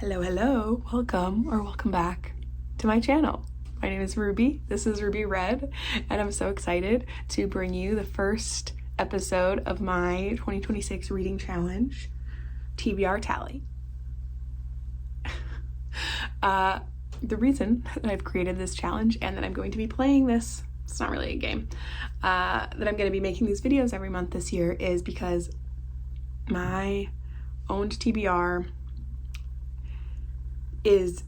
Hello, welcome back to my channel. My name is Ruby, this is Ruby Red, and I'm so excited to bring you the first episode of my 2026 reading challenge, TBR Tally. The reason that I've created this challenge and that I'm going to be playing this, it's not really a game, that I'm going to be making these videos every month this year is because my owned TBR is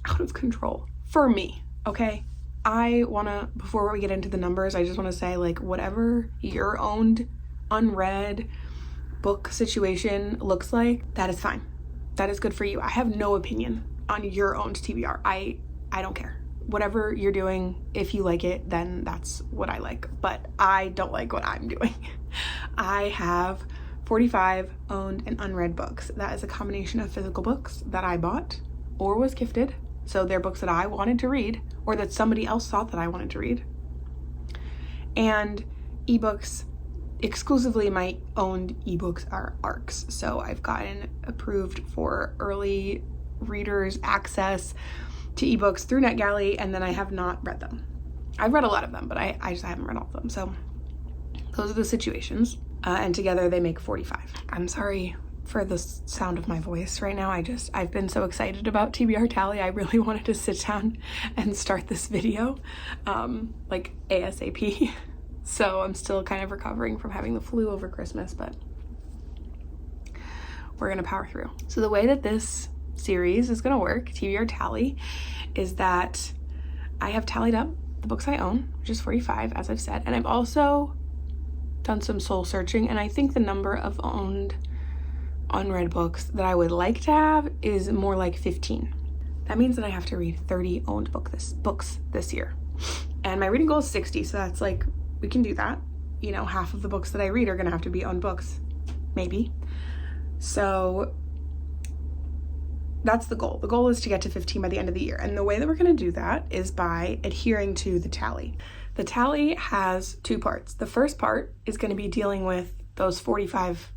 out of control for me, okay? Before we get into the numbers, I just want to say, like, whatever your owned unread book situation looks like, that is fine. That is good for you. I have no opinion on your owned TBR. I don't care. Whatever you're doing, if you like it, then that's what I like. But I don't like what I'm doing. I have 45 owned and unread books. That is a combination of physical books that I bought or was gifted. So they're books that I wanted to read or that somebody else thought that I wanted to read. And ebooks, exclusively my owned ebooks are ARCs. So I've gotten approved for early readers access to ebooks through NetGalley, and then I have not read them. I've read a lot of them, but I just haven't read all of them. So those are the situations. And together they make 45. I'm sorry for the sound of my voice right now. I've been so excited about TBR Tally. I really wanted to sit down and start this video, like ASAP. So I'm still kind of recovering from having the flu over Christmas, but we're gonna power through. So the way that this series is gonna work, TBR Tally, is that I have tallied up the books I own, which is 45, as I've said, and I've also done some soul searching, and I think the number of owned unread books that I would like to have is more like 15. That means that I have to read 30 owned books this year. And my reading goal is 60, so that's like, we can do that. You know, half of the books that I read are gonna have to be owned books, maybe. So that's the goal. The goal is to get to 15 by the end of the year. And the way that we're gonna do that is by adhering to the tally. The tally has two parts. The first part is gonna be dealing with those 45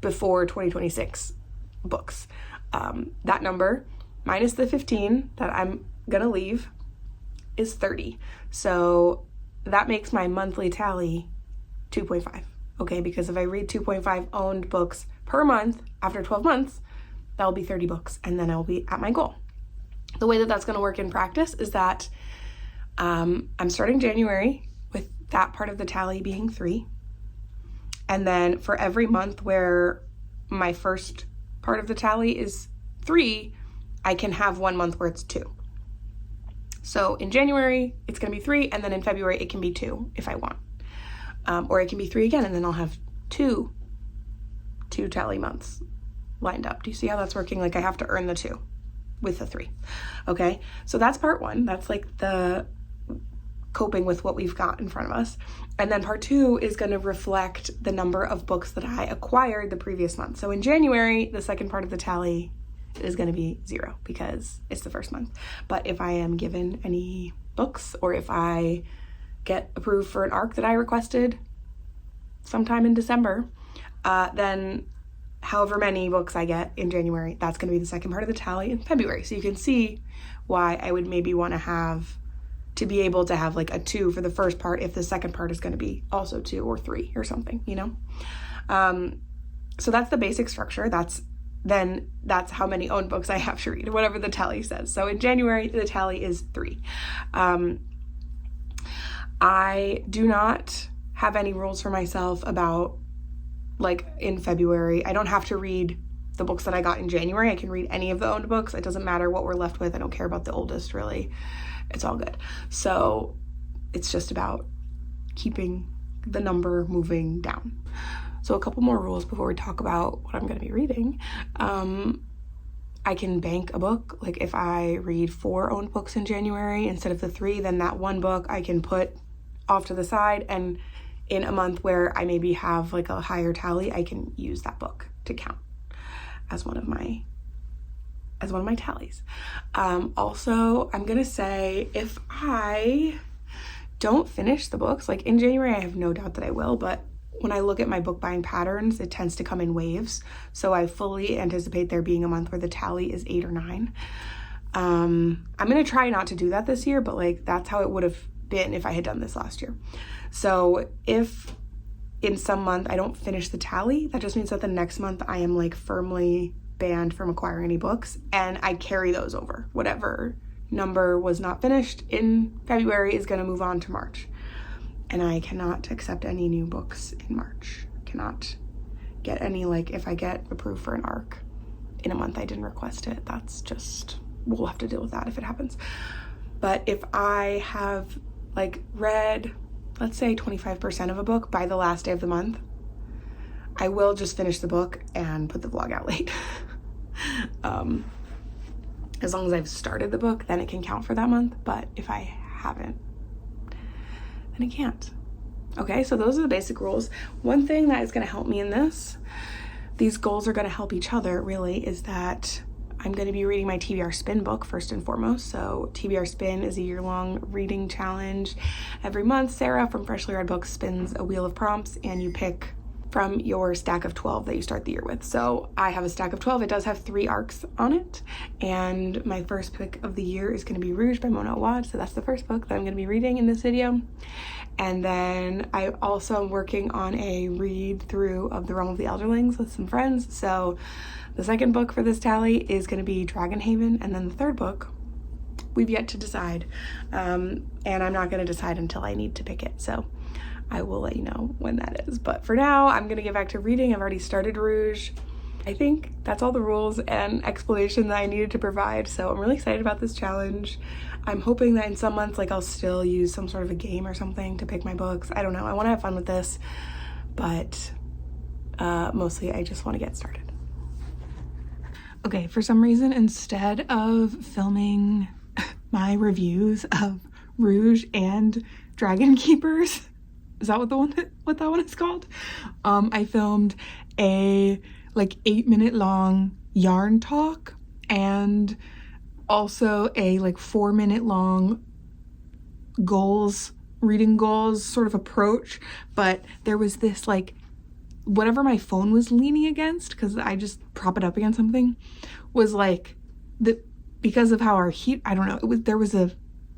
before 2026 books. That number minus the 15 that I'm gonna leave is 30. So that makes my monthly tally 2.5. Okay, because if I read 2.5 owned books per month after 12 months, that'll be 30 books, and then I'll be at my goal. The way that that's gonna work in practice is that I'm starting January with that part of the tally being 3. And then for every month where my first part of the tally is 3, I can have 1 month where it's 2. So in January, it's gonna be 3, and then in February, it can be 2 if I want. Or it can be 3 again, and then I'll have two tally months lined up. Do you see how that's working? Like, I have to earn the 2 with the 3. Okay, so that's part 1. That's like the coping with what we've got in front of us. And then part 2 is going to reflect the number of books that I acquired the previous month. So in January, the second part of the tally is going to be 0 because it's the first month. But if I am given any books, or if I get approved for an ARC that I requested sometime in December, then however many books I get in January, that's going to be the second part of the tally in February. So you can see why I would maybe want to be able to have like a 2 for the first part if the second part is going to be also 2 or 3 or something, you know? So that's the basic structure. That's how many owned books I have to read, whatever the tally says. So in January, the tally is 3. I do not have any rules for myself about, like, in February. I don't have to read the books that I got in January. I can read any of the owned books. It doesn't matter what we're left with. I don't care about the oldest, really. It's all good. So it's just about keeping the number moving down. So a couple more rules before we talk about what I'm going to be reading. I can bank a book. Like, if I read 4 owned books in January instead of the 3, then that 1 book I can put off to the side, and in a month where I maybe have like a higher tally, I can use that book to count as one of my tallies. Also, I'm gonna say, if I don't finish the books, like in January, I have no doubt that I will, but when I look at my book buying patterns, it tends to come in waves. So I fully anticipate there being a month where the tally is 8 or 9. I'm going to try not to do that this year, but like that's how it would have been if I had done this last year. So if in some month I don't finish the tally, that just means that the next month I am like firmly banned from acquiring any books, and I carry those over. Whatever number was not finished in February is going to move on to March. And I cannot accept any new books in March. Cannot get any, like, if I get approved for an ARC in a month I didn't request it, that's just, we'll have to deal with that if it happens. But if I have like read, let's say 25% of a book by the last day of the month, I will just finish the book and put the vlog out late. As long as I've started the book, then it can count for that month. But if I haven't, then it can't. Okay, so those are the basic rules. One thing that is going to help me in this, these goals are going to help each other really, is that I'm going to be reading my TBR Spin book first and foremost. So TBR Spin is a year-long reading challenge. Every month, Sarah from Freshly Read Books spins a wheel of prompts, and you pick from your stack of 12 that you start the year with. So I have a stack of 12. It does have 3 arcs on it. And my first pick of the year is going to be Rouge by Mona Awad. So that's the first book that I'm going to be reading in this video. And then I also am working on a read through of The Realm of the Elderlings with some friends. So the second book for this tally is going to be Dragonhaven. And then the third book, we've yet to decide. And I'm not going to decide until I need to pick it. So I will let you know when that is. But for now, I'm going to get back to reading. I've already started Rouge. I think that's all the rules and explanation that I needed to provide. So I'm really excited about this challenge. I'm hoping that in some months, like, I'll still use some sort of a game or something to pick my books. I don't know. I want to have fun with this, but mostly I just want to get started. Okay, for some reason, instead of filming my reviews of Rouge and Dragon Keepers, is that what that one is called? I filmed a like 8-minute long yarn talk and also a like 4-minute long reading goals sort of approach. But there was this like, whatever my phone was leaning against, because I just prop it up against something, was like because of how our heat, I don't know,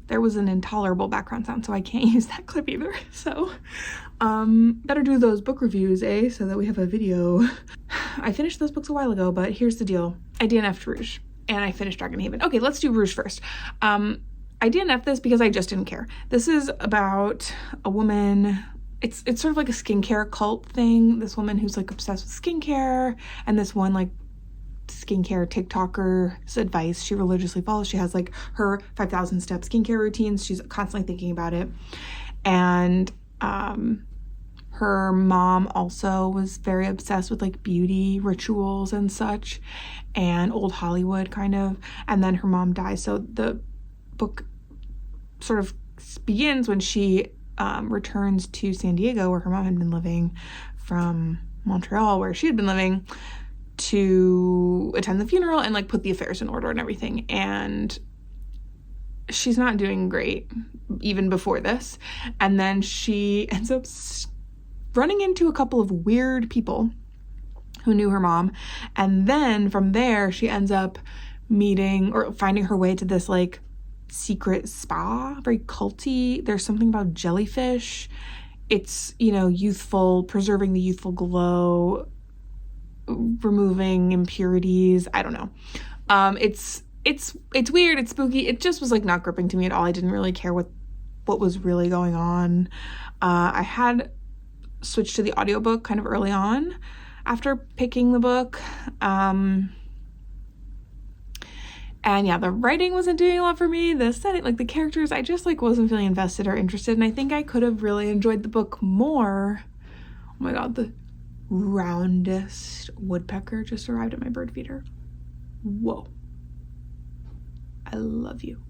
there was an intolerable background sound, so I can't use that clip either. So better do those book reviews, so that we have a video. I finished those books a while ago, but here's the deal. I DNF'd Rouge and I finished Dragonhaven. Okay, let's do Rouge first. I DNF'd this because I just didn't care. This is about a woman. It's sort of like a skincare cult thing. This woman who's like obsessed with skincare, and this one like skincare TikToker's advice she religiously follows. She has like her 5,000 step skincare routines. She's constantly thinking about it. And her mom also was very obsessed with like beauty rituals and such, and old Hollywood kind of. And then her mom dies. So the book sort of begins when she returns to San Diego, where her mom had been living, from Montreal, where she had been living, to attend the funeral and like put the affairs in order and everything. And she's not doing great even before this. And then she ends up running into a couple of weird people who knew her mom. And then from there, she ends up meeting or finding her way to this like secret spa, very culty. There's something about jellyfish. It's, you know, youthful, preserving the youthful glow, removing impurities. I don't know. It's weird. It's spooky. It just was like not gripping to me at all. I didn't really care what was really going on. I had switched to the audiobook kind of early on after picking the book. And yeah, the writing wasn't doing a lot for me. The setting, like the characters, I just like wasn't feeling invested or interested. And I think I could have really enjoyed the book more. Oh my God, the roundest woodpecker just arrived at my bird feeder. Whoa. I love you.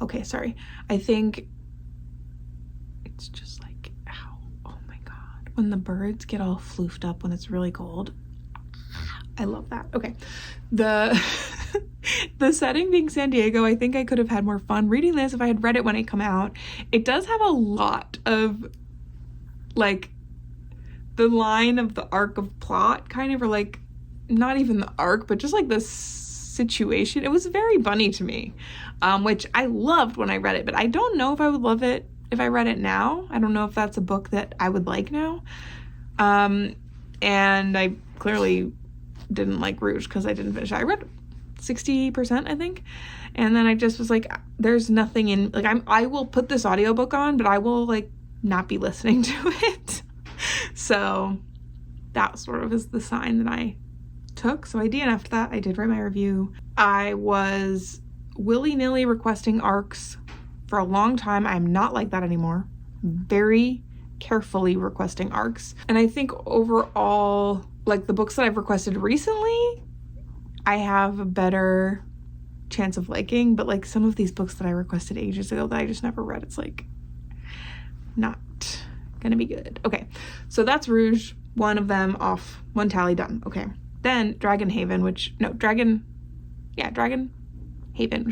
Okay, sorry. I think it's just like, ow, oh my God. When the birds get all floofed up when it's really cold. I love that. Okay. The setting being San Diego, I think I could have had more fun reading this if I had read it when it came out. It does have a lot of like the line of the arc of plot kind of, or like not even the arc, but just like the situation. It was very bunny to me, which I loved when I read it, but I don't know if I would love it if I read it now. I don't know if that's a book that I would like now. And I clearly didn't like Rouge because I didn't finish it. I read 60%, I think. And then I just was like, there's nothing in, like, I will put this audiobook on, but I will like not be listening to it. So that sort of is the sign that I took. So I DNF'd that. I did write my review. I was willy-nilly requesting arcs for a long time. I'm not like that anymore. Very carefully requesting arcs. And I think overall, like the books that I've requested recently, I have a better chance of liking, but like some of these books that I requested ages ago that I just never read, it's like not gonna be good. Okay, so that's Rouge, one of them off, one tally done. Okay, then Dragon Haven, which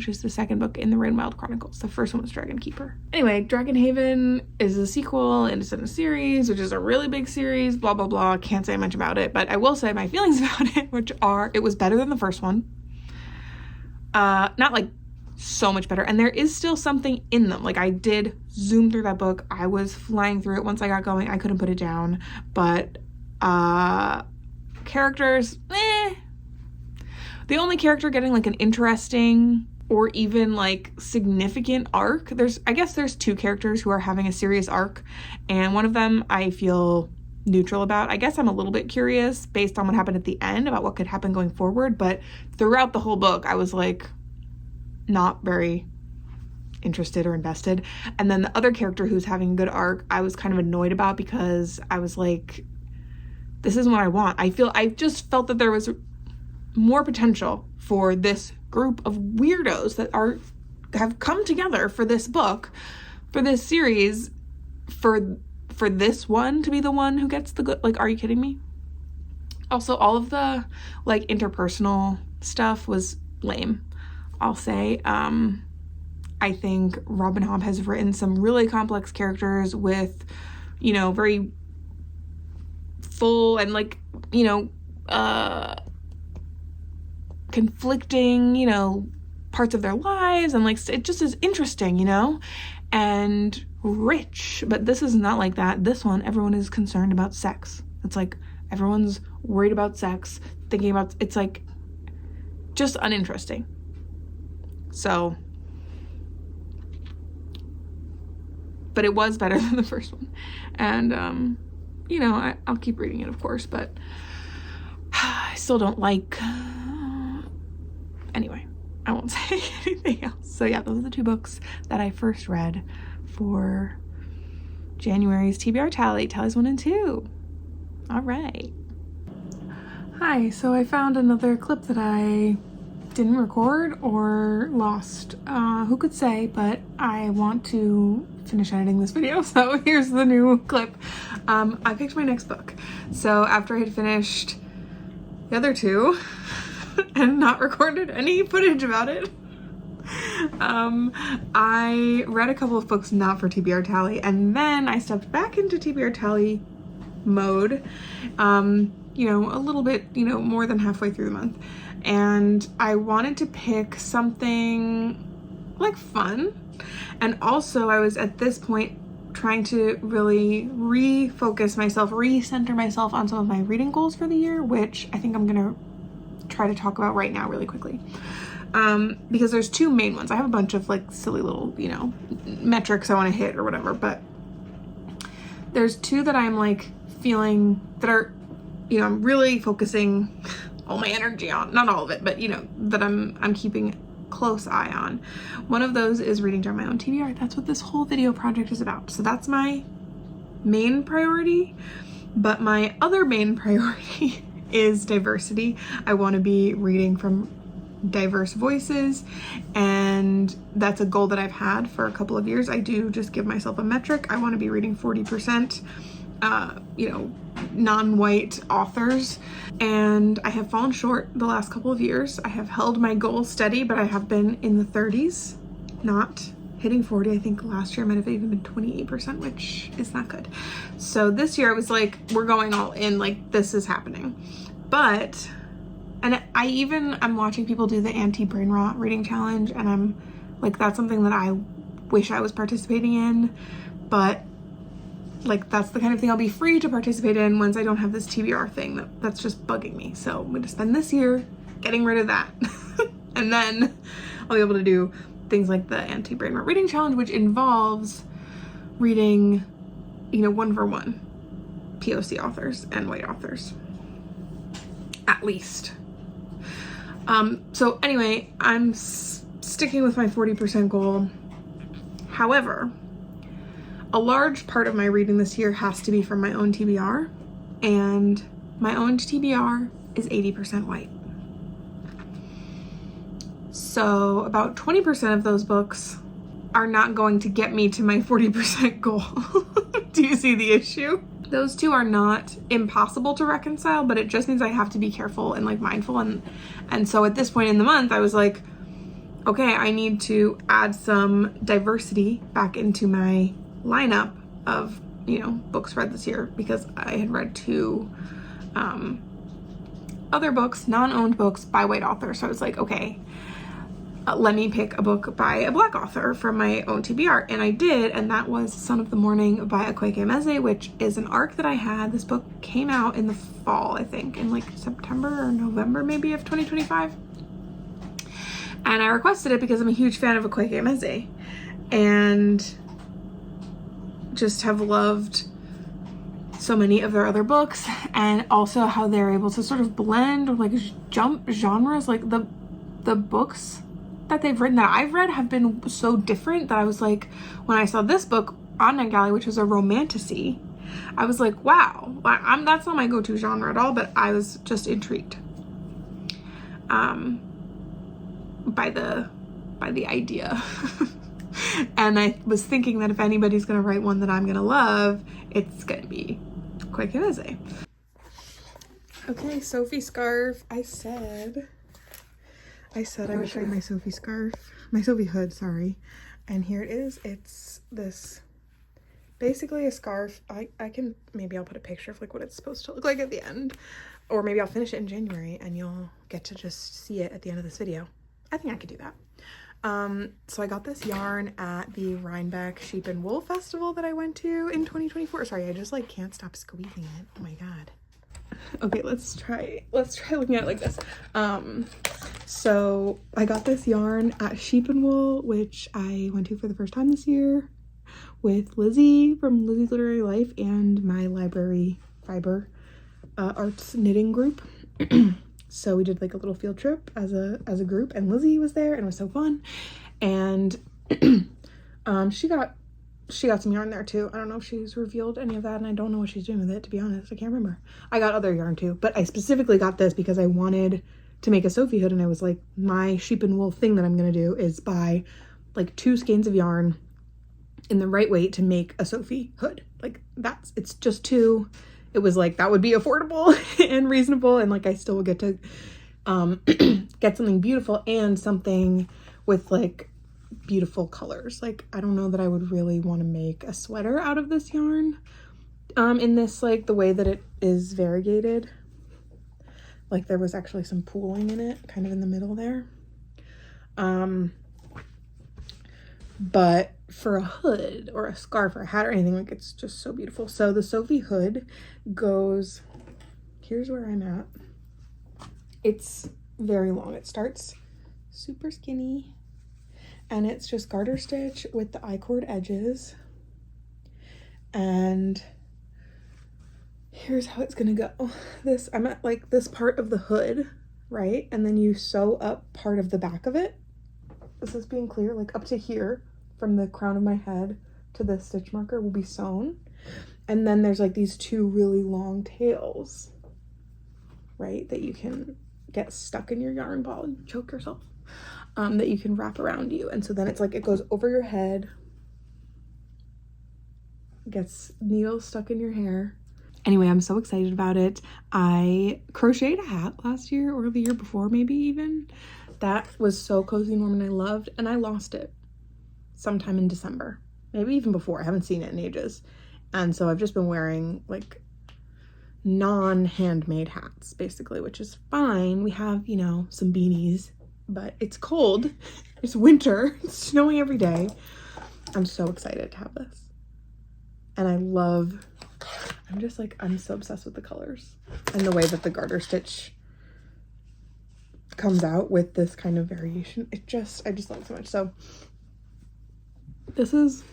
is the second book in the Rain Wild Chronicles. The first one was Dragon Keeper. Anyway, Dragon Haven is a sequel and it's in a series, which is a really big series, blah, blah, blah. Can't say much about it, but I will say my feelings about it, which are, it was better than the first one. Not like so much better. And there is still something in them. Like I did zoom through that book. I was flying through it. Once I got going, I couldn't put it down. But, characters, the only character getting like an interesting or even like significant arc, I guess there's two characters who are having a serious arc, and one of them I feel neutral about. I guess I'm a little bit curious based on what happened at the end about what could happen going forward, but throughout the whole book I was like not very interested or invested. And then the other character who's having a good arc, I was kind of annoyed about because I was like, this isn't what I want. I just felt that there was more potential for this group of weirdos that have come together for this book, for this series, for this one to be the one who gets the good. Like, are you kidding me? Also, all of the like interpersonal stuff was lame, I'll say. I think Robin Hobb has written some really complex characters with, you know, very full and like, you know, conflicting, you know, parts of their lives, and like it just is interesting, you know, and rich. But this is not like that. This one, everyone is concerned about sex. It's like everyone's worried about sex, thinking about, it's like just uninteresting. So, but it was better than the first one, and you know, I'll keep reading it, of course, but I still don't like. Anyway, I won't say anything else. So yeah, those are the two books that I first read for January's TBR Tally, Tallies 1 and 2. All right. Hi, so I found another clip that I didn't record or lost. Who could say, but I want to finish editing this video, so here's the new clip. I picked my next book. So after I had finished the other two, and not recorded any footage about it, I read a couple of books not for TBR Tally, and then I stepped back into TBR Tally mode, you know, a little bit, you know, more than halfway through the month, and I wanted to pick something like fun, and also I was at this point trying to really refocus myself, recenter myself on some of my reading goals for the year, which I think I'm gonna try to talk about right now really quickly, because there's two main ones. I have a bunch of like silly little, you know, metrics I want to hit or whatever, but there's two that I'm like feeling that are, you know, I'm really focusing all my energy on, not all of it, but you know, that I'm keeping close eye on. One of those is reading during my own TBR. That's what this whole video project is about. So that's my main priority, but my other main priority is diversity. I want to be reading from diverse voices, and that's a goal that I've had for a couple of years. I do just give myself a metric. I want to be reading 40%, you know, non-white authors, and I have fallen short the last couple of years. I have held my goal steady, but I have been in the 30s, not hitting 40. I think last year might have even been 28%, which is not good. So this year I was like, we're going all in, like this is happening. But, and I'm watching people do the anti-brain rot reading challenge, and I'm like, that's something that I wish I was participating in, but like that's the kind of thing I'll be free to participate in once I don't have this TBR thing that's just bugging me. So I'm going to spend this year getting rid of that. And then I'll be able to do things like the anti-brain rot reading challenge, which involves reading, you know, 1-for-1 POC authors and white authors, at least. So anyway, I'm sticking with my 40% goal. However, a large part of my reading this year has to be from my own TBR, and my own TBR is 80% white. So about 20% of those books are not going to get me to my 40% goal. Do you see the issue? Those two are not impossible to reconcile, but it just means I have to be careful and like mindful. And so at this point in the month, I was like, okay, I need to add some diversity back into my lineup of, you know, books read this year, because I had read 2 other books, non-owned books by white authors. So I was like, okay, let me pick a book by a black author from my own TBR. And I did, and that was Son of the Morning by Akweke Emeze, which is an arc that I had. This book came out in the fall, I think, in like September or November maybe of 2025. And I requested it because I'm a huge fan of Akweke Emeze and just have loved so many of their other books, and also how they're able to sort of blend or like jump genres. Like the books that they've written that I've read have been so different that I was like, when I saw this book on NetGalley, which was a romantasy, I was like, wow, that's not my go-to genre at all, but I was just intrigued by the idea. And I was thinking that if anybody's gonna write one that I'm gonna love, it's gonna be Akweke Emeze. Okay, Sophie scarf. I said I would show you my Sophie scarf, my Sophie hood, sorry. And here it is. It's this, basically a scarf. Maybe I'll put a picture of like what it's supposed to look like at the end, or maybe I'll finish it in January and you'll get to just see it at the end of this video. I think I could do that. So I got this yarn at the Rhinebeck Sheep and Wool Festival that I went to in 2024. Sorry, I just like can't stop squeezing it. Oh my god. Okay, let's try looking at it like this. So I got this yarn at Sheep and Wool, which I went to for the first time this year with Lizzie from Lizzie's Literary Life and my library fiber arts knitting group. So we did like a little field trip as a group, and Lizzie was there and it was so fun. And she got some yarn there too. I don't know if she's revealed any of that, and I don't know what she's doing with it, to be honest. I can't remember. I got other yarn too, but I specifically got this because I wanted to make a Sophie hood, and I was like, my sheep and wool thing that I'm gonna do is buy like 2 skeins of yarn in the right weight to make a Sophie hood. Like it's just 2. It was like, that would be affordable and reasonable, and like I still will get to get something beautiful and something with like beautiful colors. Like I don't know that I would really want to make a sweater out of this yarn in this, like the way that it is variegated. Like there was actually some pooling in it kind of in the middle there. But for a hood or a scarf or a hat or anything, like it's just so beautiful. So the Sophie hood goes, here's where I'm at. It's very long. It starts super skinny, and it's just garter stitch with the I-cord edges. And here's how it's gonna go. I'm at like this part of the hood, right? And then you sew up part of the back of it. Is this being clear? Like up to here, from the crown of my head to the stitch marker will be sewn. And then there's like these 2 really long tails, right? That you can get stuck in your yarn ball and choke yourself. That you can wrap around you. And so then it's like, it goes over your head, gets needles stuck in your hair. Anyway, I'm so excited about it. I crocheted a hat last year, or the year before maybe even. That was so cozy and warm and I loved, and I lost it. sometime in December, maybe even before. I haven't seen it in ages. And so I've just been wearing like non-handmade hats basically, which is fine. We have, you know, some beanies, but it's cold. It's winter. It's snowing every day. I'm so excited to have this. And I'm so obsessed with the colors and the way that the garter stitch comes out with this kind of variation. I just love it so much. So this is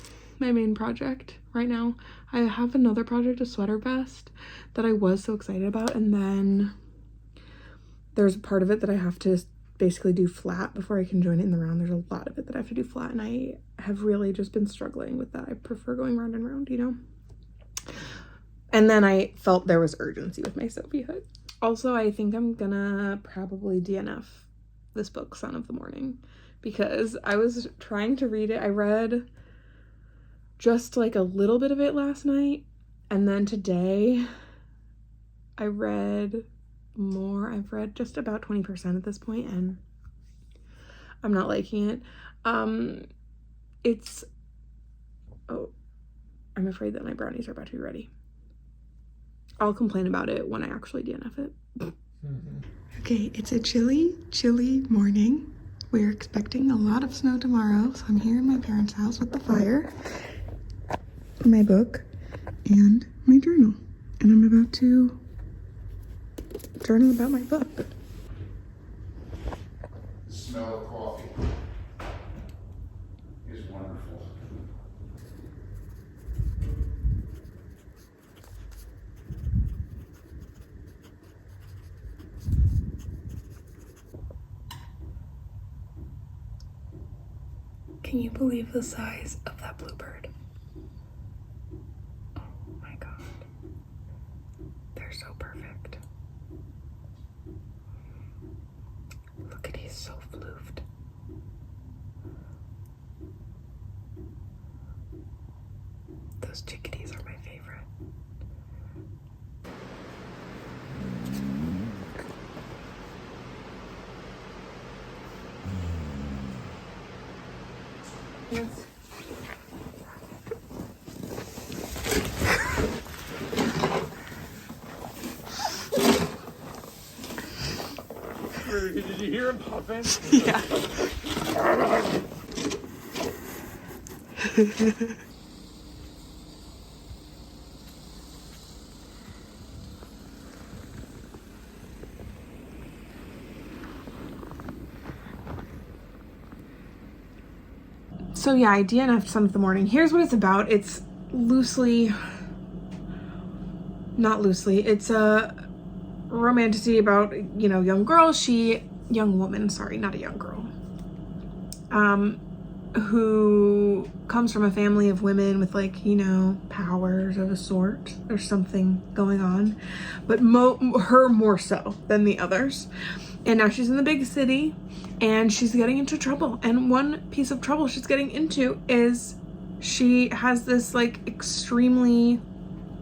my main project right now. I have another project, a sweater vest, that I was so excited about, and then there's a part of it that I have to basically do flat before I can join it in the round. There's a lot of it that I have to do flat, and I have really just been struggling with that. I prefer going round and round, you know? And then I felt there was urgency with my Sophie hood. Also, I think I'm gonna probably DNF this book, Son of the Morning, because I was trying to read it. I read just like a little bit of it last night, and then today I read more. I've read just about 20% at this point, and I'm not liking it. I'm afraid that my brownies are about to be ready. I'll complain about it when I actually DNF it. Okay, it's a chilly morning. We're expecting a lot of snow tomorrow, so I'm here in my parents' house with the fire, my book, and my journal. And I'm about to journal about my book. The smell of coffee is wonderful. Can you believe the size of that bluebird? Oh my god. They're so perfect. Look at, he's so floofed. Those chickadees are my favorite. Yes. Did you hear him puffing? Yeah. So yeah, I DNF'd Son of the Morning. Here's what it's about. It's not loosely, it's a romantasy about, you know, young woman, sorry, not a young girl, who comes from a family of women with, like, you know, powers of a sort. There's something going on, but her more so than the others. And now she's in the big city and she's getting into trouble. And one piece of trouble she's getting into is she has this like extremely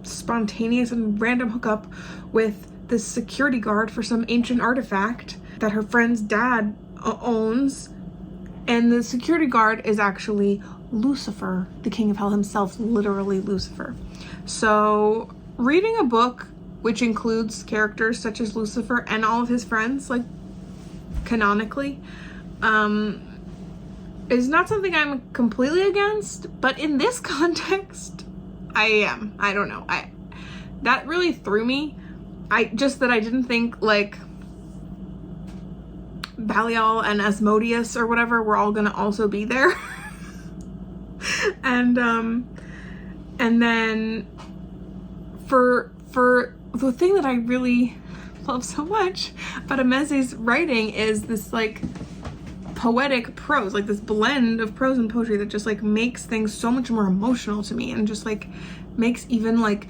spontaneous and random hookup with this security guard for some ancient artifact that her friend's dad owns. And the security guard is actually Lucifer, the king of hell himself, literally Lucifer. So reading a book which includes characters such as Lucifer and all of his friends, like canonically, is not something I'm completely against, but in this context, I am. I don't know. That really threw me. I didn't think like Belial and Asmodeus or whatever were all gonna also be there. and then for the thing that I really love so much about Ameze's writing is this like poetic prose, like this blend of prose and poetry that just like makes things so much more emotional to me and just like makes even like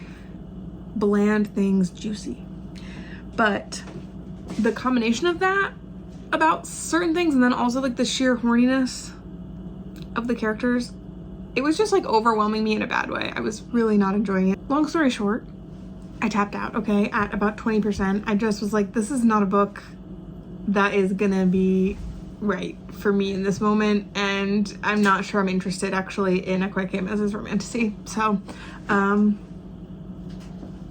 bland things juicy. But the combination of that about certain things and then also like the sheer horniness of the characters, it was just like overwhelming me in a bad way. I was really not enjoying it. Long story short, I tapped out, okay, at about 20%. I just was like, this is not a book that is gonna be right for me in this moment, and I'm not sure I'm interested actually in A Quiet Game as His Romantasy. So,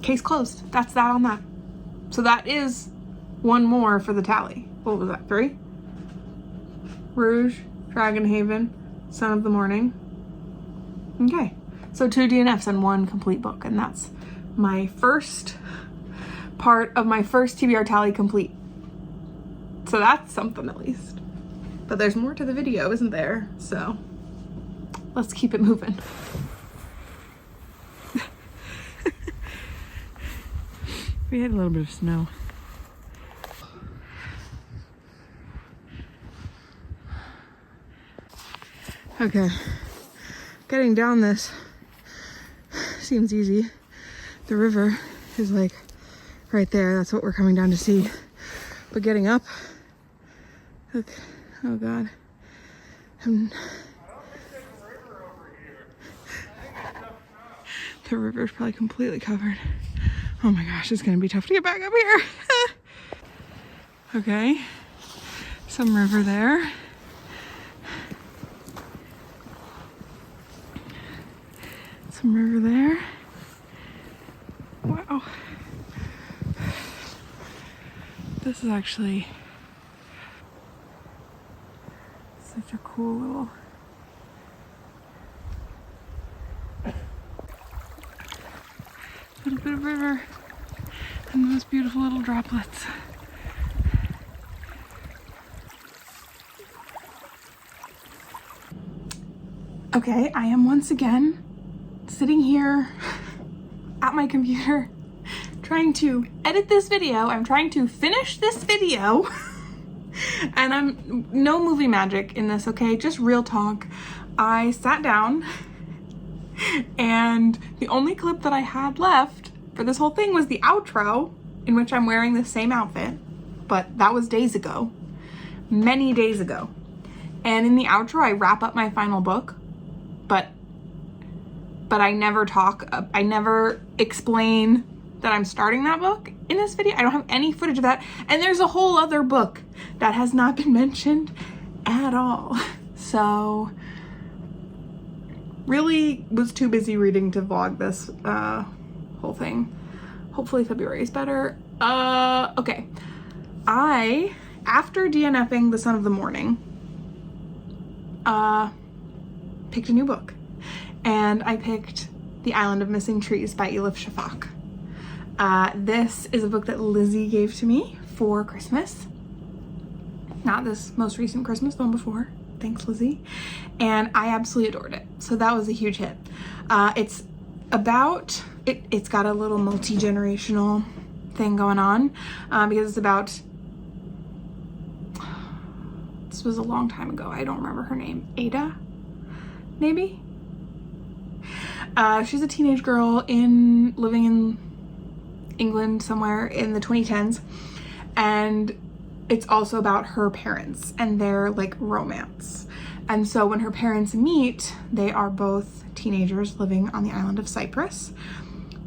case closed. That's that on that. So that is one more for the tally. What was that? 3? Rouge, Dragonhaven, Son of the Morning. Okay, so 2 DNFs and 1 complete book, and that's my first part of my first TBR tally complete. So that's something at least. But there's more to the video, isn't there? So let's keep it moving. We had a little bit of snow. Okay, getting down this seems easy. The river is like right there. That's what we're coming down to see. But getting up, look, oh God. The river's probably completely covered. Oh my gosh, it's gonna be tough to get back up here. Okay, some river there. Some river there. Wow. This is actually such a cool little bit of river and those beautiful little droplets. Okay, I am once again sitting here at my computer trying to edit this video. I'm trying to finish this video and I'm no movie magic in this, okay? Just real talk. I sat down and the only clip that I had left for this whole thing was the outro, in which I'm wearing the same outfit, but that was days ago, many days ago. And in the outro, I wrap up my final book, but I never I never explain that I'm starting that book in this video. I don't have any footage of that. And there's a whole other book that has not been mentioned at all. So really was too busy reading to vlog this whole thing. Hopefully February is better. Okay. After DNFing The Son of the Morning, picked a new book. And I picked The Island of Missing Trees by Elif Shafak. This is a book that Lizzie gave to me for Christmas. Not this most recent Christmas, the one before. Thanks, Lizzie. And I absolutely adored it. So that was a huge hit. It's got a little multi-generational thing going on because it's about, this was a long time ago. I don't remember her name. Ada, maybe? She's a teenage girl living in England somewhere in the 2010s, and it's also about her parents and their like romance. And so when her parents meet, they are both teenagers living on the island of Cyprus,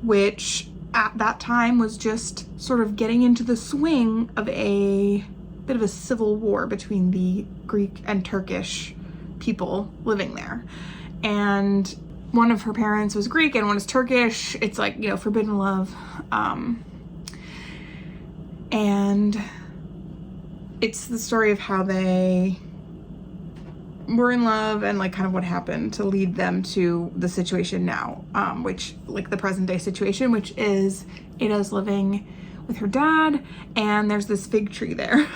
which at that time was just sort of getting into the swing of a bit of a civil war between the Greek and Turkish people living there. And one of her parents was Greek and one is Turkish. It's like, you know, forbidden love. And it's the story of how they were in love and like kind of what happened to lead them to the situation now, which like the present day situation, which is Ada's living with her dad and there's this fig tree there.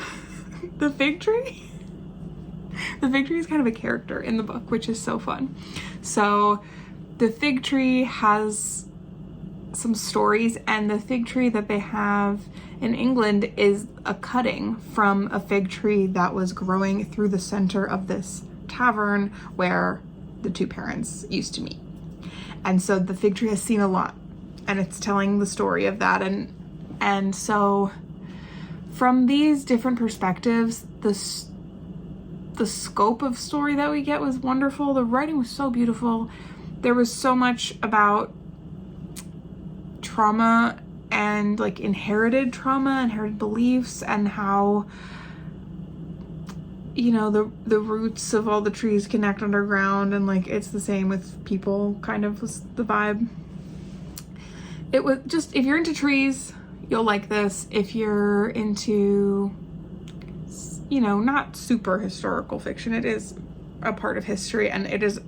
The fig tree? The fig tree is kind of a character in the book, which is so fun. So the fig tree has some stories, and the fig tree that they have in England is a cutting from a fig tree that was growing through the center of this tavern where the two parents used to meet. And so the fig tree has seen a lot, and it's telling the story of that. And so from these different perspectives, the scope of story that we get was wonderful. The writing was so beautiful. There was so much about trauma and like inherited trauma, inherited beliefs, and how, you know, the roots of all the trees connect underground, and like it's the same with people, kind of was the vibe. It was just, if you're into trees, you'll like this. If you're into, you know, not super historical fiction, it is a part of history, and it is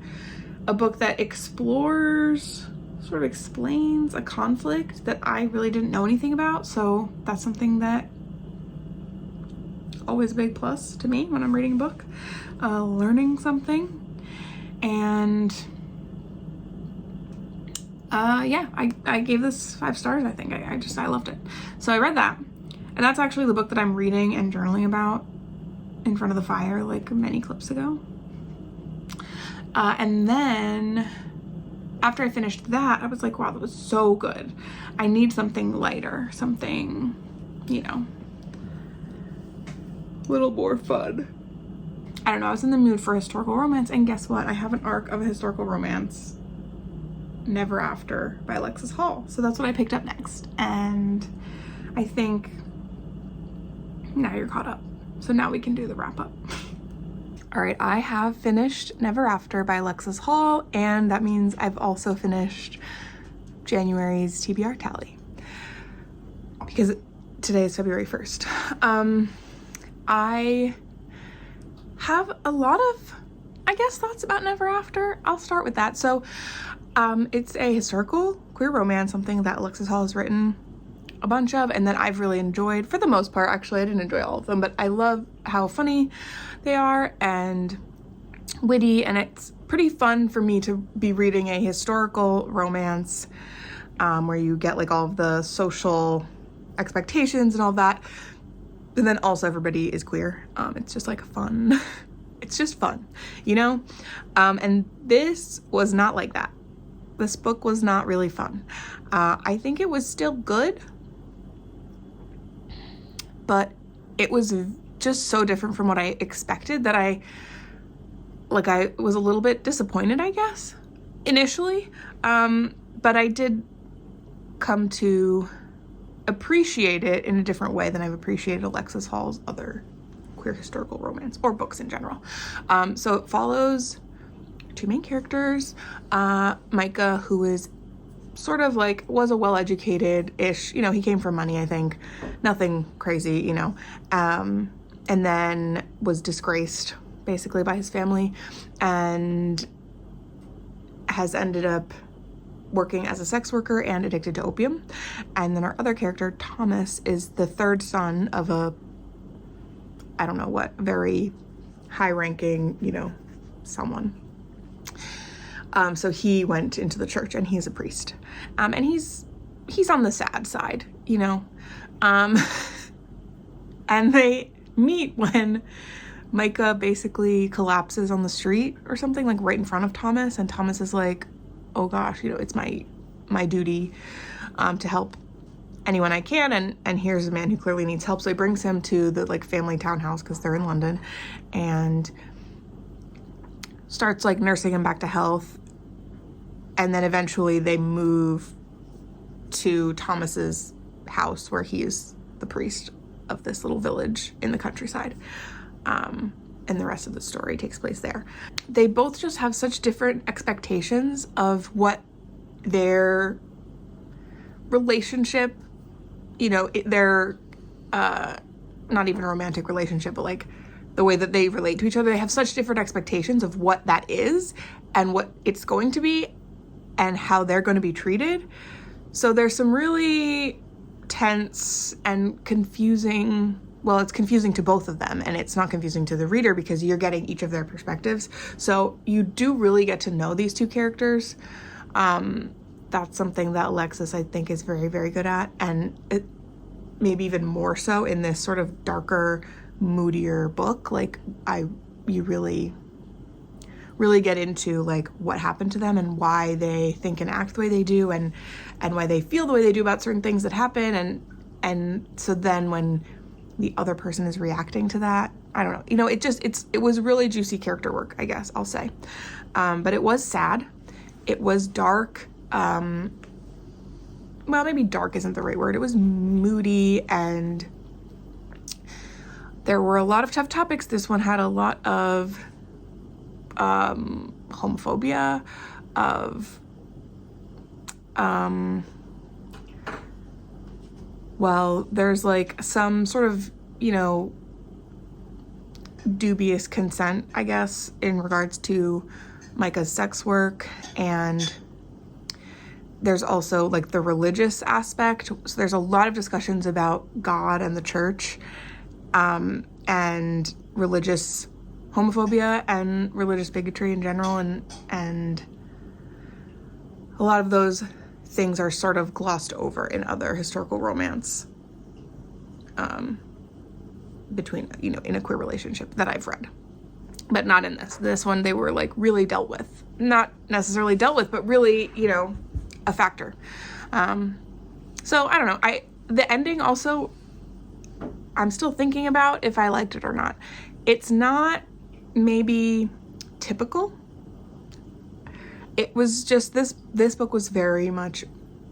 a book that explores, sort of explains a conflict that I really didn't know anything about. So that's something that always a big plus to me when I'm reading a book, learning something. And yeah, I gave this 5 stars. I think I loved it. So I read that, and that's actually the book that I'm reading and journaling about in front of the fire, like many clips ago. And then after I finished that, I was like, wow, that was so good. I need something lighter, something, you know, a little more fun. I don't know, I was in the mood for historical romance, and guess what? I have an arc of a historical romance, Never After by Alexis Hall. So that's what I picked up next. And I think now you're caught up. So now we can do the wrap up. All right, I have finished Never After by Alexis Hall, and that means I've also finished January's TBR Tally, because today is February 1st. I have a lot of, I guess, thoughts about Never After. I'll start with that. So it's a historical queer romance, something that Alexis Hall has written a bunch of, and that I've really enjoyed for the most part. Actually, I didn't enjoy all of them, but I love how funny they are and witty, and it's pretty fun for me to be reading a historical romance where you get like all of the social expectations and all that, and then also everybody is queer. It's just like fun. It's just fun, you know? And this was not like that. This book was not really fun. I think it was still good, but it was just so different from what I expected that I was a little bit disappointed, I guess, initially. But I did come to appreciate it in a different way than I've appreciated Alexis Hall's other queer historical romance or books in general. So it follows 2 main characters, Micah, who is sort of like, was a well-educated-ish, you know, he came from money, I think, nothing crazy, you know, and then was disgraced basically by his family and has ended up working as a sex worker and addicted to opium. And then our other character, Thomas, is the 3rd son of a, I don't know what, very high-ranking, you know, someone. So he went into the church, and he's a priest. And he's on the sad side, you know. And they meet when Micah basically collapses on the street or something, like right in front of Thomas, and Thomas is like, oh gosh, you know, it's my duty to help anyone I can, and here's a man who clearly needs help. So he brings him to the like family townhouse, because they're in London, and starts like nursing him back to health. And then eventually they move to Thomas's house, where he is the priest of this little village in the countryside. And the rest of the story takes place there. They both just have such different expectations of what their relationship, you know, their not even a romantic relationship, but like the way that they relate to each other. They have such different expectations of what that is and what it's going to be and how they're going to be treated. So there's some really tense and confusing, well, it's confusing to both of them, and it's not confusing to the reader because you're getting each of their perspectives. So you do really get to know these 2 characters. That's something that Alexis, I think, is very, very good at, and it maybe even more so in this sort of darker, moodier book. Like you really get into like what happened to them and why they think and act the way they do, and why they feel the way they do about certain things that happen, and so then when the other person is reacting to that, I don't know, you know, it was really juicy character work, I guess I'll say. But it was sad, it was dark, well, maybe dark isn't the right word, it was moody, and There were a lot of tough topics. This one had a lot of homophobia, of well, there's like some sort of, dubious consent, I guess, in regards to Micah's sex work, and there's also like the religious aspect. So there's a lot of discussions about God and the church, and religious homophobia and religious bigotry in general, and a lot of those things are sort of glossed over in other historical romance, between, in a queer relationship that I've read, but not in this. This one, they were like really dealt with, not necessarily dealt with, but really, a factor. So I don't know. The ending also, I'm still thinking about if I liked it or not. It's not maybe typical. It was just this book was very much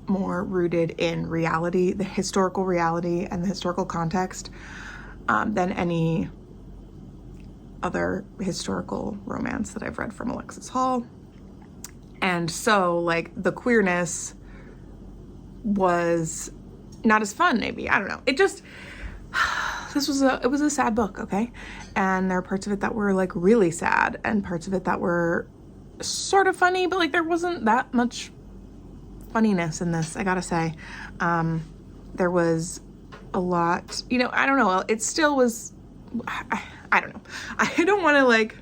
more rooted in reality, the historical reality and the historical context, than any other historical romance that I've read from Alexis Hall. And so, like, the queerness was not as fun, maybe. I don't know. It just, it was a sad book, okay? And there are parts of it that were, like, really sad, and parts of it that were sort of funny, but, like, there wasn't that much funniness in this, I gotta say. There was a lot, I don't know, it still was, I don't know. I don't want to, like,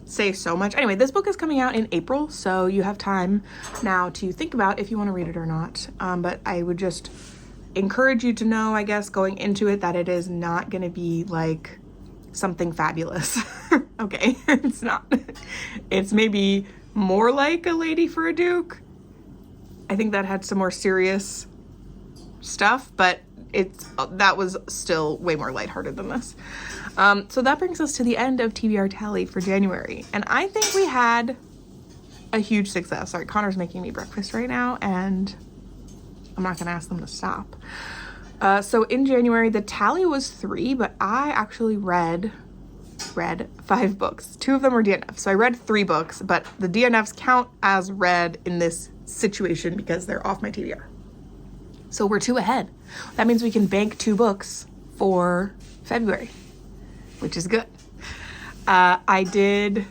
say so much. Anyway, this book is coming out in April, so you have time now to think about if you want to read it or not. But I would just encourage you to know, I guess, going into it, that it is not going to be, like, something fabulous. Okay, it's not. It's maybe more like A Lady for a Duke. I think that had some more serious stuff, but that was still way more lighthearted than this. So that brings us to the end of TBR Tally for January, and I think we had a huge success. Sorry, Connor's making me breakfast right now, and I'm not gonna ask them to stop. So in January, the tally was 3, but I actually read 5 books. 2 of them were DNFs. So I read 3 books, but the DNFs count as read in this situation because they're off my TBR. So we're 2 ahead. That means we can bank 2 books for February, which is good. I did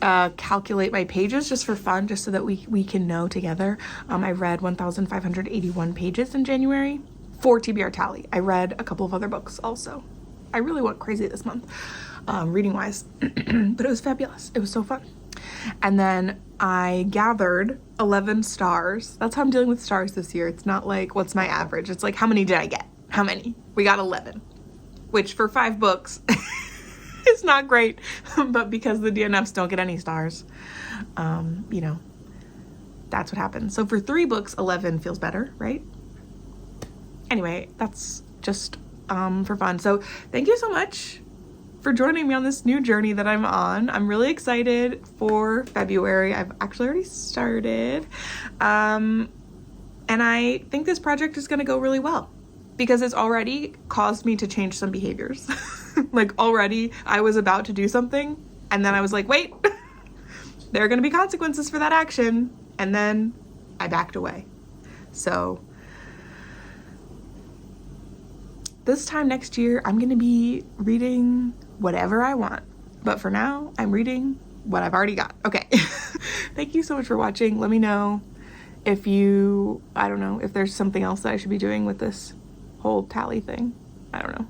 calculate my pages just for fun, just so that we can know together. I read 1,581 pages in January for TBR Tally. I read a couple of other books also. I really went crazy this month, reading-wise, but it was fabulous. It was so fun. And then I gathered 11 stars. That's how I'm dealing with stars this year. It's not like, what's my average? It's like, how many did I get? How many? We got 11, which for 5 books is not great, but because the DNFs don't get any stars, that's what happens. So for 3 books, 11 feels better, right? Anyway, that's just for fun. So thank you so much for joining me on this new journey that I'm on. I'm really excited for February. I've actually already started. And I think this project is going to go really well because it's already caused me to change some behaviors. Like, already I was about to do something and then I was like, wait, there are going to be consequences for that action. And then I backed away. So this time next year, I'm going to be reading whatever I want. But for now, I'm reading what I've already got. Okay. Thank you so much for watching. Let me know if I don't know, if there's something else that I should be doing with this whole tally thing. I don't know.